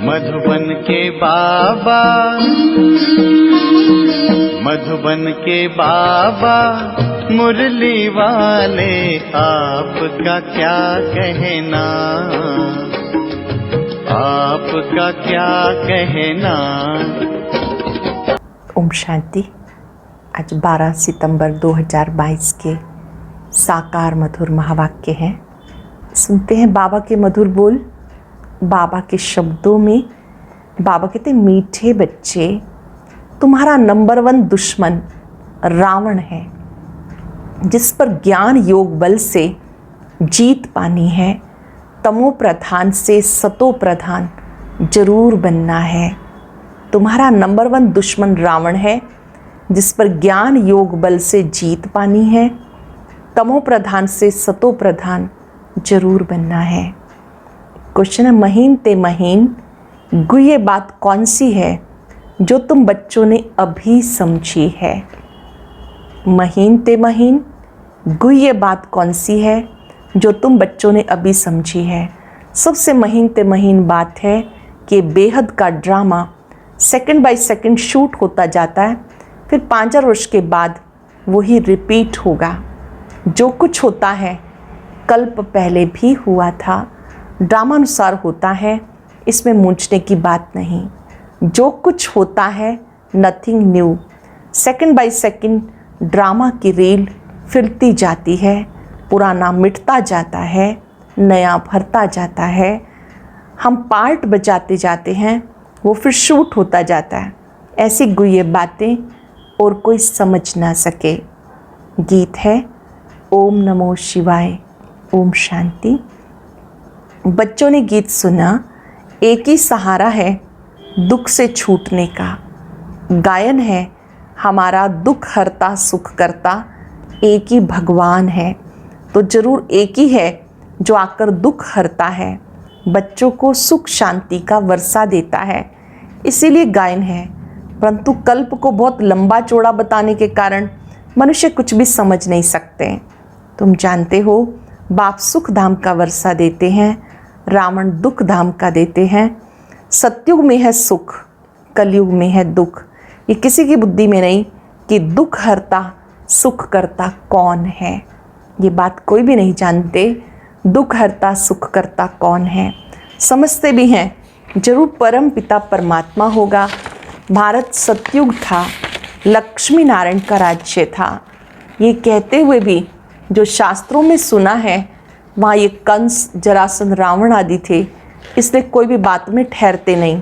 मधुबन के बाबा, मधुबन के बाबा मुरली वाले, आपका क्या कहना, आपका क्या कहना। ओम शांति। आज 12 सितंबर 2022 के साकार मधुर महावाक्य हैं। सुनते हैं बाबा के मधुर बोल। बाबा के शब्दों में बाबा कहते, मीठे बच्चे, तुम्हारा नंबर 1 दुश्मन रावण है, जिस पर ज्ञान योग बल से जीत पानी है। तमो प्रधान से सतो प्रधान जरूर बनना है। तुम्हारा नंबर 1 दुश्मन रावण है, जिस पर ज्ञान योग बल से जीत पानी है। तमो प्रधान से सतो प्रधान जरूर बनना है। क्वेश्चन है, महीन ते महीन गुह्य बात कौन सी है जो तुम बच्चों ने अभी समझी है। महीन ते महीन गुह्य बात कौन सी है जो तुम बच्चों ने अभी समझी है। सबसे महीन ते महीन बात है कि बेहद का drama second by second shoot होता जाता है, फिर 5 वर्ष के बाद वही रिपीट होगा। जो कुछ होता है कल्प पहले भी हुआ था, ड्रामानुसार होता है, इसमें मूंझने की बात नहीं। जो कुछ होता है nothing new, second by second drama की रील फिरती जाती है, पुराना मिटता जाता है, नया भरता जाता है। हम पार्ट बजाते जाते हैं, वो फिर शूट होता जाता है। ऐसी गुह्य बातें और कोई समझ ना सके। गीत है ओम नमो शिवाय, ओम शांति। बच्चों ने गीत सुना, एक ही सहारा है दुख से छूटने का। गायन है हमारा दुख हरता सुख करता, एक ही भगवान है। तो जरूर एक ही है जो आकर दुख हरता है, बच्चों को सुख शांति का वर्षा देता है, इसीलिए गायन है। परंतु कल्प को बहुत लंबा चौड़ा बताने के कारण मनुष्य कुछ भी समझ नहीं सकते। तुम जानते हो, बाप सुख धाम का वर्षा देते हैं, रावण दुख धाम का देते हैं। सतयुग में है सुख, कलयुग में है दुख। ये किसी की बुद्धि में नहीं कि दुख हरता सुख करता कौन है। ये बात कोई भी नहीं जानते, दुख हरता सुख करता कौन है। समझते भी हैं जरूर परम पिता परमात्मा होगा। भारत सतयुग था, लक्ष्मी नारायण का राज्य था। ये कहते हुए भी जो शास्त्रों में सुना है, वहाँ ये कंस जरासंध रावण आदि थे, इसलिए कोई भी बात में ठहरते नहीं।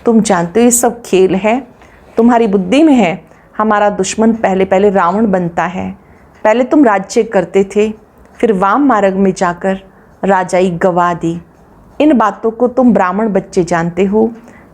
तुम जानते हो ये सब खेल है, तुम्हारी बुद्धि में है। हमारा दुश्मन पहले पहले रावण बनता है। पहले तुम राज्य करते थे, फिर वाम मार्ग में जाकर राजाई गवा दी। इन बातों को तुम ब्राह्मण बच्चे जानते हो।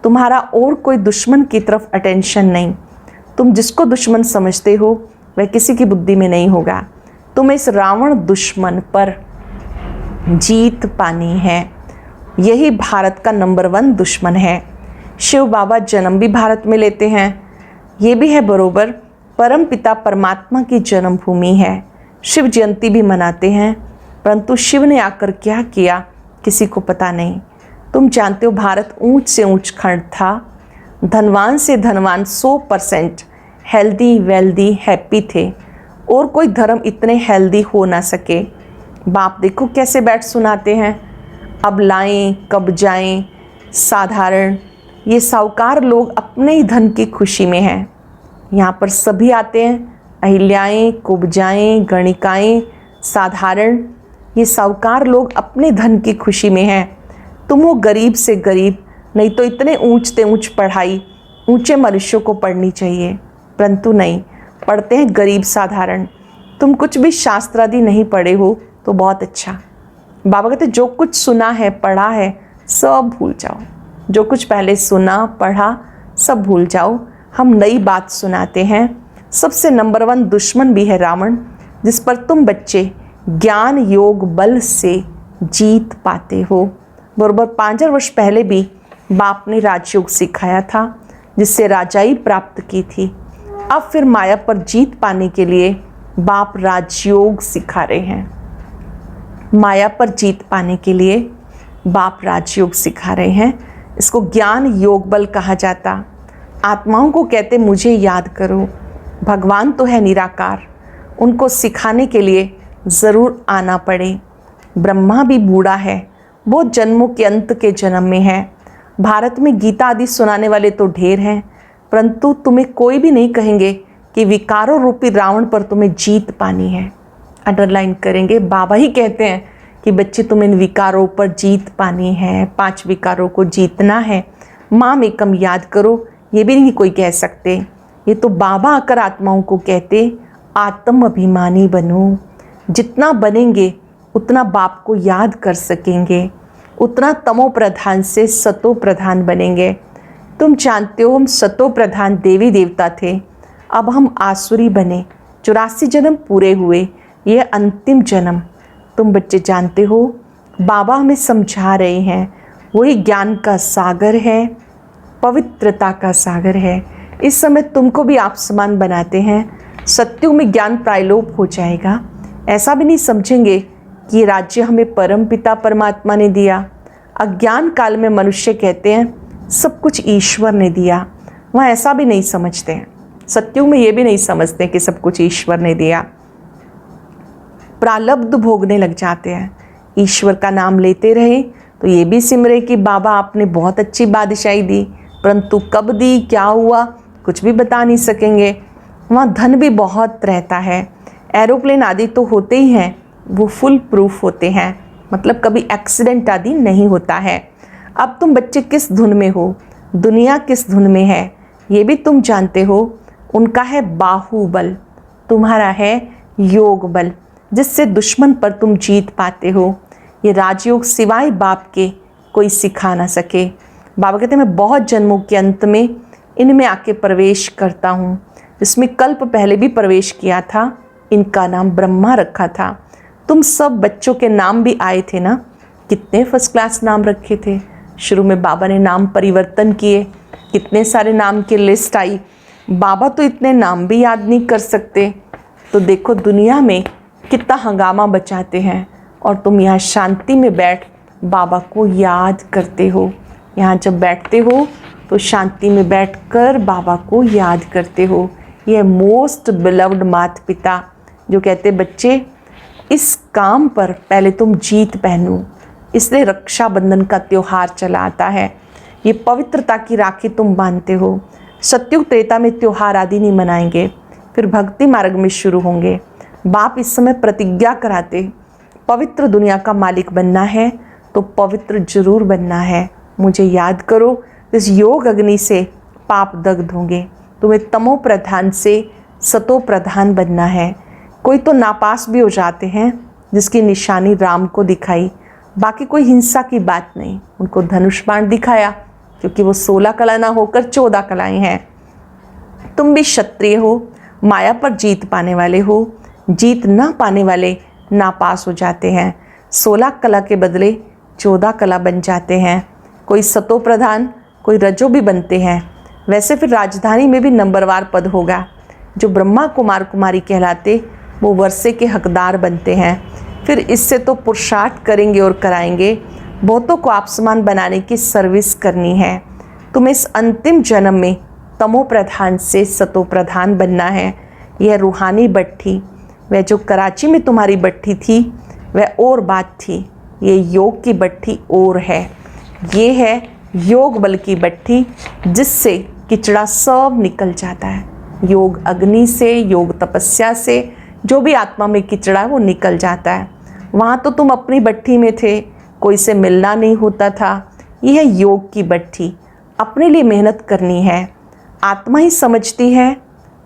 तुम्हारा और कोई दुश्मन की तरफ अटेंशन नहीं। तुम जिसको दुश्मन समझते हो वह किसी की बुद्धि में नहीं होगा। तुम्हें इस रावण दुश्मन पर जीत पानी है। यही भारत का नंबर 1 दुश्मन है। शिव बाबा जन्म भी भारत में लेते हैं, ये भी है बरोबर। परम पिता परमात्मा की जन्मभूमि है, शिव जयंती भी मनाते हैं। परंतु शिव ने आकर क्या किया किसी को पता नहीं। तुम जानते हो भारत ऊंच से ऊंच खंड था, धनवान से धनवान 100% हेल्दी वेल्दी हैप्पी थे, और कोई धर्म इतने हेल्दी हो ना सके। बाप देखो कैसे बैठ सुनाते हैं, अब लाएं कब जाएं, साधारण। ये साहूकार लोग अपने ही धन की खुशी में हैं। यहाँ पर सभी आते हैं, अहिल्याएं कुब्जाएं गणिकाएं साधारण। ये साहूकार लोग अपने धन की खुशी में हैं। तुम हो गरीब से गरीब, नहीं तो इतने ऊंचते ऊंच पढ़ाई ऊंचे मनुष्यों को पढ़नी चाहिए, परंतु नहीं, पढ़ते हैं गरीब साधारण। तुम कुछ भी शास्त्र आदि नहीं पढ़े हो तो बहुत अच्छा। बाबा कहते जो कुछ सुना है पढ़ा है सब भूल जाओ। जो कुछ पहले सुना पढ़ा सब भूल जाओ। हम नई बात सुनाते हैं। सबसे नंबर 1 दुश्मन भी है रावण, जिस पर तुम बच्चे ज्ञान योग बल से जीत पाते हो। बरोबर 5 वर्ष पहले भी बाप ने राजयोग सिखाया था, जिससे राजाई प्राप्त की थी। अब फिर माया पर जीत पाने के लिए बाप राजयोग सिखा रहे हैं। माया पर जीत पाने के लिए बाप राजयोग सिखा रहे हैं। इसको ज्ञान योग बल कहा जाता। आत्माओं को कहते मुझे याद करो। भगवान तो है निराकार, उनको सिखाने के लिए ज़रूर आना पड़े। ब्रह्मा भी बूढ़ा है, वो जन्मों के अंत के जन्म में है। भारत में गीता आदि सुनाने वाले तो ढेर हैं, परंतु तुम्हें कोई भी नहीं कहेंगे कि विकारों रूपी रावण पर तुम्हें जीत पानी है। अंडरलाइन करेंगे, बाबा ही कहते हैं कि बच्चे तुम्हें इन विकारों पर जीत पानी है, 5 विकारों को जीतना है। माम एकम याद करो, ये भी नहीं कोई कह सकते। ये तो बाबा आकर आत्माओं को कहते आत्म अभिमानी बनो। जितना बनेंगे उतना बाप को याद कर सकेंगे, उतना तमो प्रधान से सतो प्रधान बनेंगे। तुम जानते हो हम सतो प्रधान देवी देवता थे, अब हम आसुरी बने। 84 जन्म पूरे हुए, ये अंतिम जन्म। तुम बच्चे जानते हो बाबा हमें समझा रहे हैं, वही ज्ञान का सागर है, पवित्रता का सागर है। इस समय तुमको भी आप समान बनाते हैं। सत्युग में ज्ञान प्रायलोप हो जाएगा। ऐसा भी नहीं समझेंगे कि ये राज्य हमें परम पिता परमात्मा ने दिया। अज्ञान काल में मनुष्य कहते हैं सब कुछ ईश्वर ने दिया, वहाँ ऐसा भी नहीं समझते हैं। सत्युग में ये भी नहीं समझते कि सब कुछ ईश्वर ने दिया। प्रालब्ध भोगने लग जाते हैं। ईश्वर का नाम लेते रहे तो ये भी सिमरे कि बाबा आपने बहुत अच्छी बादशाही दी, परंतु कब दी, क्या हुआ, कुछ भी बता नहीं सकेंगे। वहाँ धन भी बहुत रहता है, एरोप्लेन आदि तो होते ही हैं, वो फुल प्रूफ होते हैं, मतलब कभी एक्सीडेंट आदि नहीं होता है। अब तुम बच्चे किस धुन में हो, दुनिया किस धुन में है, ये भी तुम जानते हो। उनका है बाहुबल, तुम्हारा है योग बल, जिससे दुश्मन पर तुम जीत पाते हो। ये राजयोग सिवाय बाप के कोई सिखा ना सके। बाबा कहते हैं मैं बहुत जन्मों के अंत में इनमें आके प्रवेश करता हूँ, जिसमें कल्प पहले भी प्रवेश किया था। इनका नाम ब्रह्मा रखा था। तुम सब बच्चों के नाम भी आए थे ना, कितने फर्स्ट क्लास नाम रखे थे। शुरू में बाबा ने नाम परिवर्तन किए, कितने सारे नाम की लिस्ट आई। बाबा तो इतने नाम भी याद नहीं कर सकते, तो देखो दुनिया में कितना हंगामा बचाते हैं, और तुम यहाँ शांति में बैठ बाबा को याद करते हो। यहाँ जब बैठते हो तो शांति में बैठकर बाबा को याद करते हो। यह मोस्ट बिलव्ड माता पिता जो कहते बच्चे इस काम पर पहले तुम जीत पहनो, इसलिए रक्षाबंधन का त्यौहार चला आता है। ये पवित्रता की राखी तुम बांधते हो। सत्युग त्रेता में त्यौहार आदि नहीं मनाएंगे, फिर भक्ति मार्ग में शुरू होंगे। बाप इस समय प्रतिज्ञा कराते पवित्र दुनिया का मालिक बनना है तो पवित्र जरूर बनना है। मुझे याद करो, इस योग अग्नि से पाप दग्ध होंगे। तुम्हें तमो प्रधान से सतो प्रधान बनना है। कोई तो नापास भी हो जाते हैं, जिसकी निशानी राम को दिखाई, बाकी कोई हिंसा की बात नहीं। उनको धनुष बाण दिखाया क्योंकि वो 16 कला ना होकर 14 कलाएं हैं। तुम भी क्षत्रिय हो, माया पर जीत पाने वाले हो। जीत ना पाने वाले नापास हो जाते हैं, 16 कला के बदले 14 कला बन जाते हैं। कोई सतो प्रधान, कोई रजो भी बनते हैं। वैसे फिर राजधानी में भी नंबरवार पद होगा। जो ब्रह्मा कुमार कुमारी कहलाते वो वर्षे के हकदार बनते हैं। फिर इससे तो पुरुषार्थ करेंगे और कराएंगे। बहुतों को आप समान बनाने की सर्विस करनी है। तुम्हें इस अंतिम जन्म में तमो प्रधान से सतो प्रधान बनना है। यह रूहानी भट्ठी, वह जो कराची में तुम्हारी भट्ठी थी वह और बात थी, ये योग की भट्ठी और है। ये है योग बल की भट्ठी, जिससे किचड़ा सब निकल जाता है। योग अग्नि से, योग तपस्या से जो भी आत्मा में किचड़ा है वो निकल जाता है। वहाँ तो तुम अपनी भट्ठी में थे, कोई से मिलना नहीं होता था। यह है योग की भट्ठी। अपने लिए मेहनत करनी है। आत्मा ही समझती है,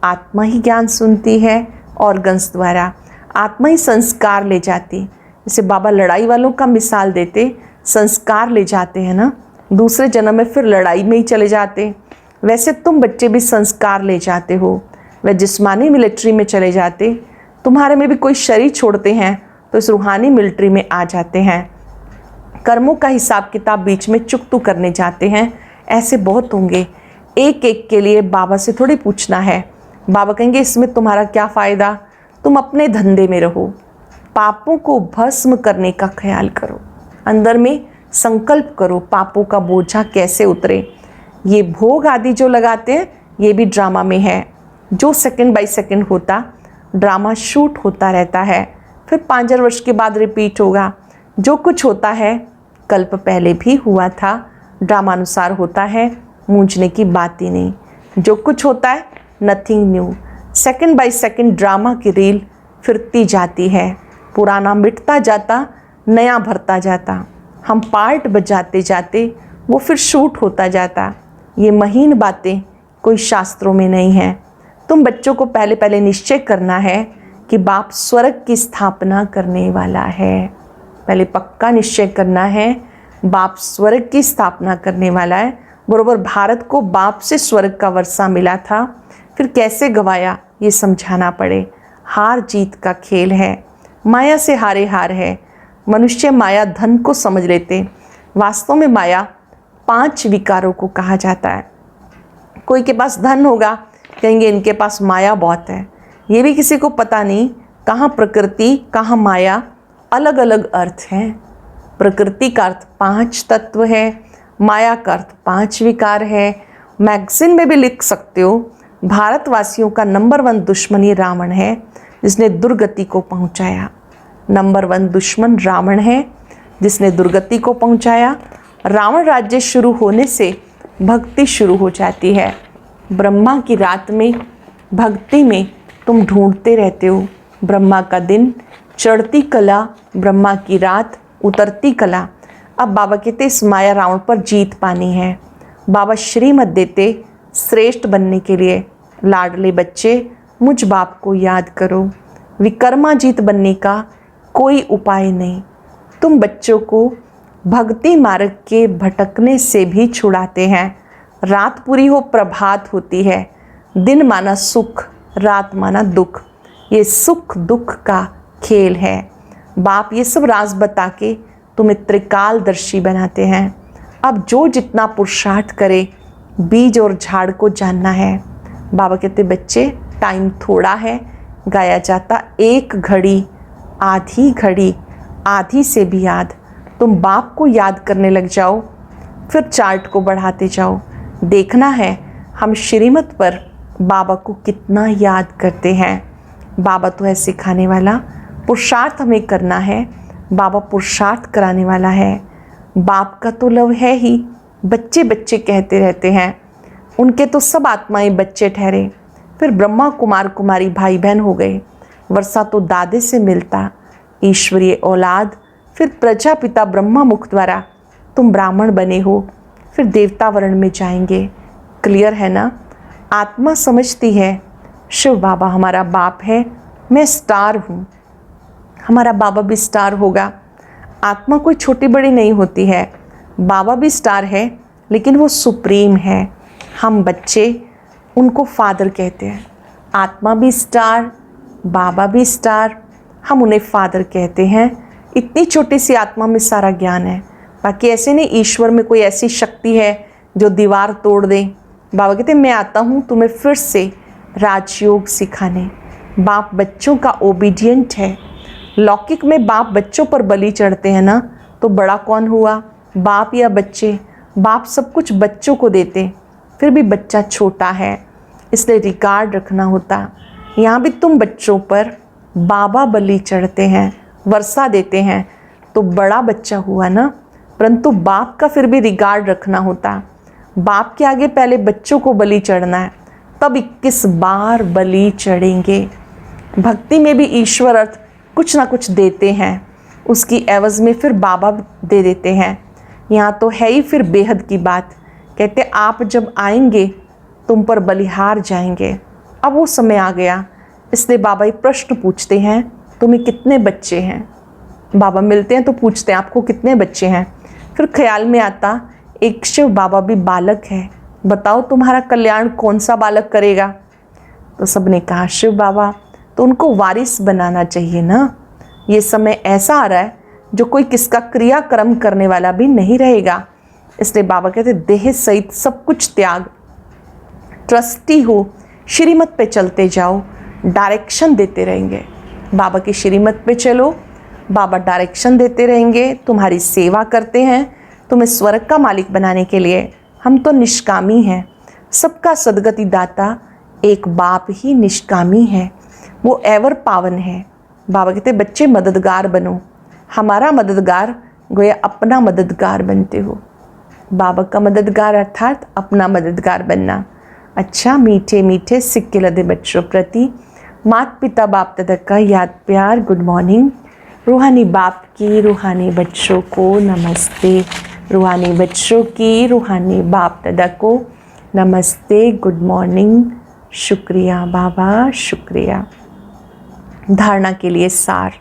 आत्मा ही ज्ञान सुनती है, ऑर्गन्स द्वारा आत्मा ही संस्कार ले जाती। जैसे बाबा लड़ाई वालों का मिसाल देते, संस्कार ले जाते हैं ना, दूसरे जन्म में फिर लड़ाई में ही चले जाते। वैसे तुम बच्चे भी संस्कार ले जाते हो। वह जिस्मानी मिलिट्री में चले जाते, तुम्हारे में भी कोई शरीर छोड़ते हैं तो इस रूहानी मिलिट्री में आ जाते हैं। कर्मों का हिसाब किताब बीच में चुकतू करने जाते हैं। ऐसे बहुत होंगे। एक एक के लिए बाबा से थोड़ी पूछना है। बाबा कहेंगे इसमें तुम्हारा क्या फ़ायदा, तुम अपने धंधे में रहो। पापों को भस्म करने का ख्याल करो। अंदर में संकल्प करो पापों का बोझा कैसे उतरे। ये भोग आदि जो लगाते हैं ये भी ड्रामा में है, जो सेकंड बाय सेकंड होता ड्रामा शूट होता रहता है, फिर 5,000 वर्ष के बाद रिपीट होगा। जो कुछ होता है कल्प पहले भी हुआ था, ड्रामा अनुसार होता है, मूंझने की बात ही नहीं। जो कुछ होता है nothing new, second by second drama की रील फिरती जाती है, पुराना मिटता जाता नया भरता जाता, हम पार्ट बजाते जाते वो फिर शूट होता जाता। ये महीन बातें कोई शास्त्रों में नहीं है। तुम बच्चों को पहले पहले निश्चय करना है कि बाप स्वर्ग की स्थापना करने वाला है। पहले पक्का निश्चय करना है बाप स्वर्ग की स्थापना करने वाला है। बरोबर भारत को बाप से स्वर्ग का वर्षा मिला था, फिर कैसे गवाया ये समझाना पड़े। हार जीत का खेल है, माया से हारे हार है। मनुष्य माया धन को समझ लेते, वास्तव में माया 5 विकारों को कहा जाता है। कोई के पास धन होगा कहेंगे इनके पास माया बहुत है। ये भी किसी को पता नहीं कहाँ प्रकृति कहाँ माया, अलग अलग अर्थ हैं। प्रकृति का अर्थ 5 तत्व है, माया का अर्थ 5 विकार है। मैगजीन में भी लिख सकते हो भारतवासियों का नंबर 1 दुश्मन ये रावण है, जिसने दुर्गति को पहुंचाया। नंबर 1 दुश्मन रावण है जिसने दुर्गति को पहुंचाया। रावण राज्य शुरू होने से भक्ति शुरू हो जाती है। ब्रह्मा की रात में भक्ति में तुम ढूंढते रहते हो। ब्रह्मा का दिन चढ़ती कला, ब्रह्मा की रात उतरती कला। अब बाबा कहते इस माया रावण पर जीत पानी है। बाबा श्रीमत देते श्रेष्ठ बनने के लिए, लाडले बच्चे मुझ बाप को याद करो। विकर्मा जीत बनने का कोई उपाय नहीं। तुम बच्चों को भक्ति मार्ग के भटकने से भी छुड़ाते हैं। रात पूरी हो प्रभात होती है, दिन माना सुख रात माना दुख। ये सुख दुख का खेल है। बाप ये सब राज बता के तुम्हें त्रिकालदर्शी बनाते हैं। अब जो जितना पुरुषार्थ करे बीज और झाड़ को जानना है। बाबा कहते बच्चे टाइम थोड़ा है, गाया जाता 1 घड़ी आधी घड़ी, आधी से भी याद। तुम बाप को याद करने लग जाओ, फिर चार्ट को बढ़ाते जाओ। देखना है हम श्रीमत पर बाबा को कितना याद करते हैं। बाबा तो है सिखाने वाला, पुरुषार्थ हमें करना है। बाबा पुरुषार्थ कराने वाला है। बाप का तो लव है ही, बच्चे बच्चे कहते रहते हैं। उनके तो सब आत्माएं बच्चे ठहरे। फिर ब्रह्मा कुमार कुमारी भाई बहन हो गए। वर्षा तो दादे से मिलता, ईश्वरीय औलाद। फिर प्रजापिता ब्रह्मा मुख द्वारा तुम ब्राह्मण बने हो, फिर देवता वर्ण में जाएंगे। क्लियर है ना? आत्मा समझती है शिव बाबा हमारा बाप है, मैं स्टार हूँ। हमारा बाबा भी स्टार होगा। आत्मा कोई छोटी बड़ी नहीं होती है। बाबा भी स्टार है लेकिन वो सुप्रीम है। हम बच्चे उनको फादर कहते हैं। आत्मा भी स्टार, बाबा भी स्टार, हम उन्हें फादर कहते हैं। इतनी छोटी सी आत्मा में सारा ज्ञान है। बाकी ऐसे नहीं ईश्वर में कोई ऐसी शक्ति है जो दीवार तोड़ दे। बाबा कहते मैं आता हूँ तुम्हें फिर से राजयोग सिखाने। बाप बच्चों का ओबीडियंट है। लौकिक में बाप बच्चों पर बलि चढ़ते हैं ना, तो बड़ा कौन हुआ, बाप या बच्चे? बाप सब कुछ बच्चों को देते, फिर भी बच्चा छोटा है, इसलिए रिकॉर्ड रखना होता। यहाँ भी तुम बच्चों पर बाबा बलि चढ़ते हैं, वर्षा देते हैं, तो बड़ा बच्चा हुआ ना, परंतु बाप का फिर भी रिकॉर्ड रखना होता। बाप के आगे पहले बच्चों को बलि चढ़ना है, तब 21 बार बलि चढ़ेंगे। भक्ति में भी ईश्वर अर्थ कुछ ना कुछ देते हैं, उसकी एवज में फिर बाबा दे देते हैं। यहाँ तो है ही फिर बेहद की बात। कहते आप जब आएंगे तुम पर बलिहार जाएंगे। अब वो समय आ गया, इसलिए बाबा ये प्रश्न पूछते हैं तुम्हें कितने बच्चे हैं। बाबा मिलते हैं तो पूछते हैं आपको कितने बच्चे हैं। फिर ख्याल में आता एक शिव बाबा भी बालक है, बताओ तुम्हारा कल्याण कौन सा बालक करेगा? तो सबने कहा शिव बाबा, तो उनको वारिस बनाना चाहिए ना। ये समय ऐसा आ रहा है जो कोई किसका क्रियाक्रम करने वाला भी नहीं रहेगा। इसलिए बाबा कहते देह सहित सब कुछ त्याग, ट्रस्टी हो, श्रीमत पे चलते जाओ, डायरेक्शन देते रहेंगे। बाबा की श्रीमत पे चलो, बाबा डायरेक्शन देते रहेंगे, तुम्हारी सेवा करते हैं। तुम्हें स्वर्ग का मालिक बनाने के लिए हम तो निष्कामी हैं। सबका सदगति दाता एक बाप ही निष्कामी है, वो एवर पावन है। बाबा कहते बच्चे मददगार बनो, हमारा मददगार गोया अपना मददगार बनते हो। बाबा का मददगार अर्थात अपना मददगार बनना। अच्छा, मीठे मीठे सिक्के लदे बच्चों प्रति माता पिता बाप दादा का याद प्यार गुड मॉर्निंग। रूहानी बाप की रूहानी बच्चों को नमस्ते, रूहानी बच्चों की रूहानी बाप दादा को नमस्ते, गुड मॉर्निंग। शुक्रिया बाबा, शुक्रिया। धारणा के लिए सार,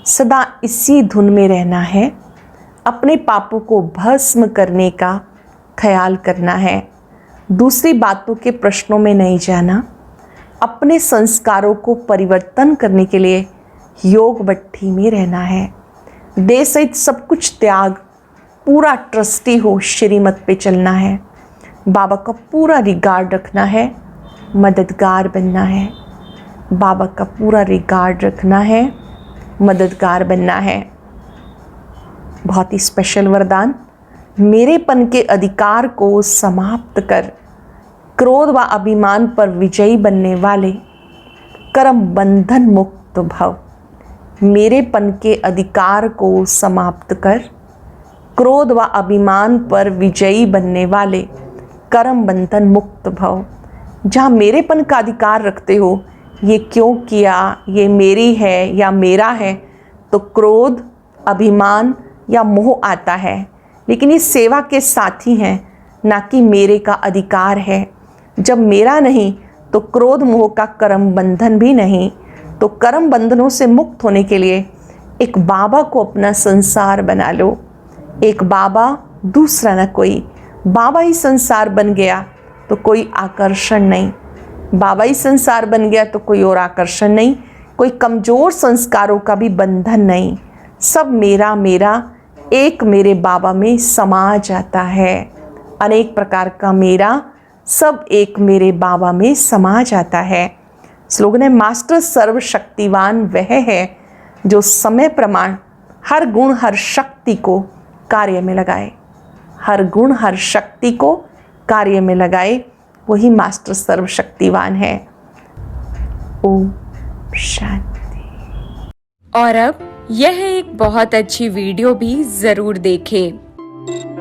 सदा इसी धुन में रहना है, अपने पापों को भस्म करने का ख्याल करना है, दूसरी बातों के प्रश्नों में नहीं जाना, अपने संस्कारों को परिवर्तन करने के लिए योग भट्ठी में रहना है, देह सहित सब कुछ त्याग, पूरा ट्रस्टी हो श्रीमत पे चलना है, बाबा का पूरा रिगार्ड रखना है, मददगार बनना है, बाबा का पूरा रिगार्ड रखना है, मददगार बनना है। बहुत ही स्पेशल वरदान, मेरेपन के अधिकार को समाप्त कर क्रोध व अभिमान पर विजयी बनने वाले कर्म बंधन मुक्त भव। मेरेपन के अधिकार को समाप्त कर क्रोध व अभिमान पर विजयी बनने वाले कर्म बंधन मुक्त भव। जहाँ मेरेपन का अधिकार रखते हो, ये क्यों किया, ये मेरी है या मेरा है, तो क्रोध अभिमान या मोह आता है, लेकिन ये सेवा के साथी हैं, ना कि मेरे का अधिकार है। जब मेरा नहीं तो क्रोध मोह का कर्म बंधन भी नहीं। तो कर्म बंधनों से मुक्त होने के लिए एक बाबा को अपना संसार बना लो। एक बाबा, दूसरा न कोई। बाबा ही संसार बन गया तो कोई आकर्षण नहीं, बाबा ही संसार बन गया तो कोई और आकर्षण नहीं, कोई कमज़ोर संस्कारों का भी बंधन नहीं। सब मेरा मेरा एक मेरे बाबा में समा जाता है। अनेक प्रकार का मेरा सब एक मेरे बाबा में समा जाता है। स्लोगन है, मास्टर सर्वशक्तिवान वह है जो समय प्रमाण हर गुण हर शक्ति को कार्य में लगाए। हर गुण हर शक्ति को कार्य में लगाए, वही मास्टर सर्वशक्तिवान है। ओम शांति। और अब यह एक बहुत अच्छी वीडियो भी जरूर देखें।